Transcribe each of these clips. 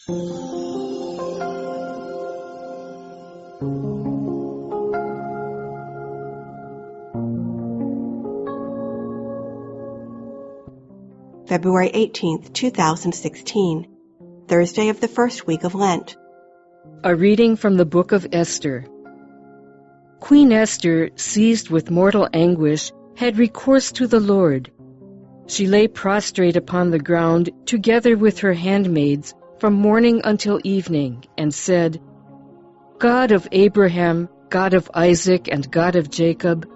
February 18th, 2016, Thursday of the first week of Lent. A reading from the book of Esther. Queen Esther, seized with mortal anguish, had recourse to the Lord. She lay prostrate upon the ground, together with her handmaids, from morning until evening, and said, God of Abraham, God of Isaac, and God of Jacob,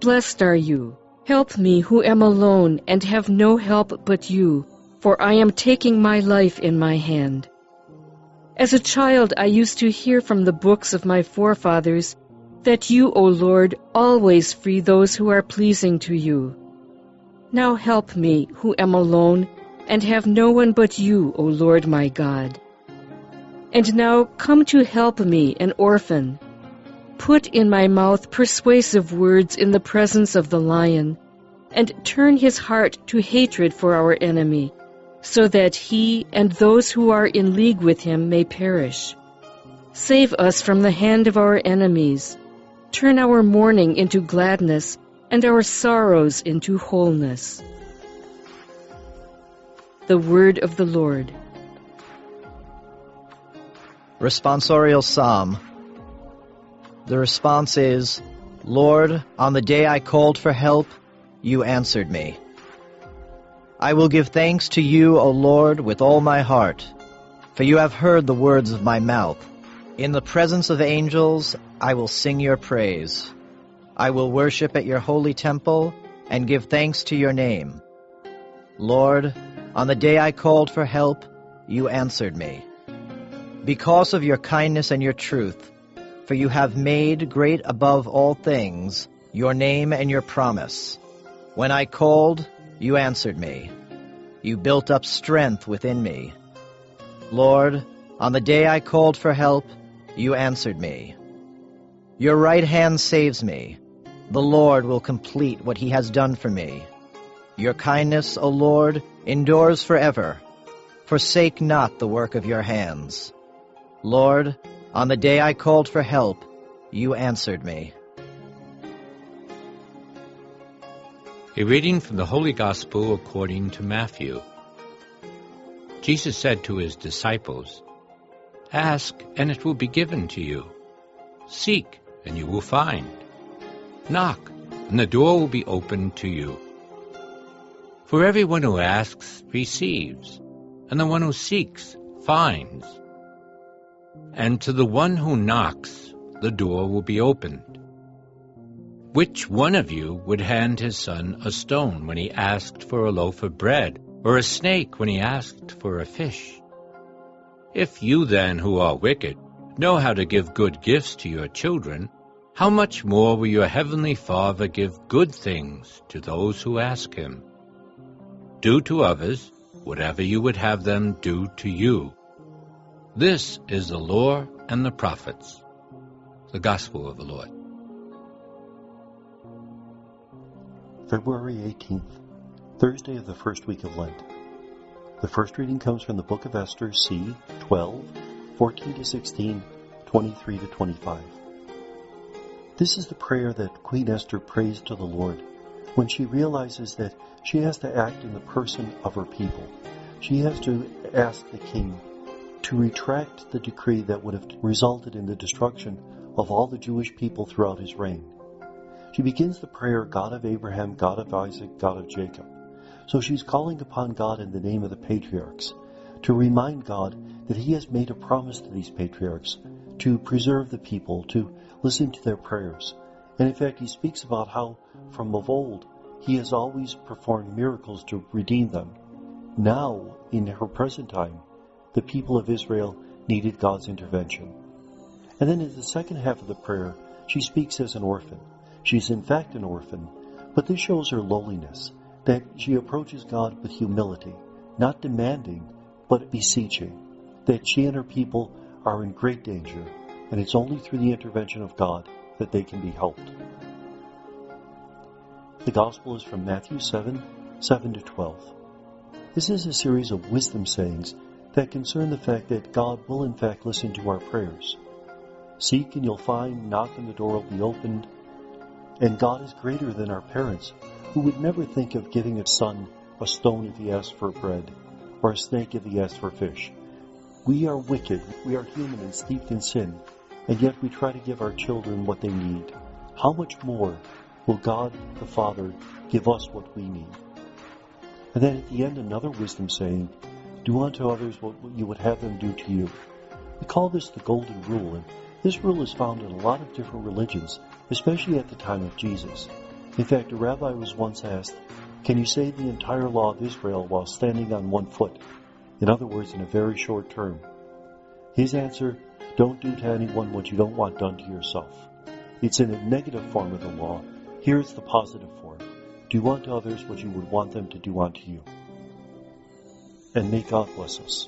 blessed are you. Help me who am alone and have no help but you, for I am taking my life in my hand. As a child I used to hear from the books of my forefathers that you, O Lord, always free those who are pleasing to you. Now help me who am alone and have no one but you, O Lord my God. And now come to help me, an orphan. Put in my mouth persuasive words in the presence of the lion, and turn his heart to hatred for our enemy, so that he and those who are in league with him may perish. Save us from the hand of our enemies. Turn our mourning into gladness, and our sorrows into wholeness. The word of the Lord. Responsorial Psalm. The response is, Lord, on the day I called for help, you answered me. I will give thanks to you, O Lord, with all my heart, for you have heard the words of my mouth. In the presence of angels, I will sing your praise. I will worship at your holy temple and give thanks to your name. Lord, on the day I called for help, you answered me. Because of your kindness and your truth, for you have made great above all things your name and your promise. When I called, you answered me. You built up strength within me. Lord, on the day I called for help, you answered me. Your right hand saves me. The Lord will complete what he has done for me. Your kindness, O Lord, endures forever. Forsake not the work of your hands. Lord, on the day I called for help, you answered me. A reading from the Holy Gospel according to Matthew. Jesus said to his disciples, Ask, and it will be given to you. Seek, and you will find. Knock, and the door will be opened to you. For everyone who asks receives, and the one who seeks finds. And to the one who knocks, the door will be opened. Which one of you would hand his son a stone when he asked for a loaf of bread, or a snake when he asked for a fish? If you then, who are wicked, know how to give good gifts to your children, how much more will your heavenly Father give good things to those who ask him? Do to others whatever you would have them do to you. This is the law and the prophets. The Gospel of the Lord. February 18th, Thursday of the first week of Lent. The first reading comes from the book of Esther, c. 12, 14-16, 23-25. This is the prayer that Queen Esther prays to the Lord when she realizes that she has to act in the person of her people. She has to ask the king to retract the decree that would have resulted in the destruction of all the Jewish people throughout his reign. She begins the prayer, God of Abraham, God of Isaac, God of Jacob. So she's calling upon God in the name of the patriarchs to remind God that he has made a promise to these patriarchs to preserve the people, to listen to their prayers. And in fact, he speaks about how from of old he has always performed miracles to redeem them. Now, in her present time, the people of Israel needed God's intervention. And then in the second half of the prayer, she speaks as an orphan. She's in fact an orphan, but this shows her lowliness, that she approaches God with humility, not demanding, but beseeching, that she and her people are in great danger, and it's only through the intervention of God that they can be helped. The Gospel is from Matthew 7, 7-12. This is a series of wisdom sayings that concern the fact that God will in fact listen to our prayers. Seek and you'll find, knock and the door will be opened. And God is greater than our parents, who would never think of giving a son a stone if he asked for bread, or a snake if he asked for fish. We are wicked, we are human and steeped in sin, and yet we try to give our children what they need. How much more will God the Father give us what we need? And then at the end, another wisdom saying, do unto others what you would have them do to you. We call this the Golden Rule, and this rule is found in a lot of different religions, especially at the time of Jesus. In fact, a rabbi was once asked, can you say the entire law of Israel while standing on one foot? In other words, in a very short term. His answer, don't do to anyone what you don't want done to yourself. It's in a negative form of the law. Here's the positive form. Do unto others what you would want them to do unto you. And may God bless us.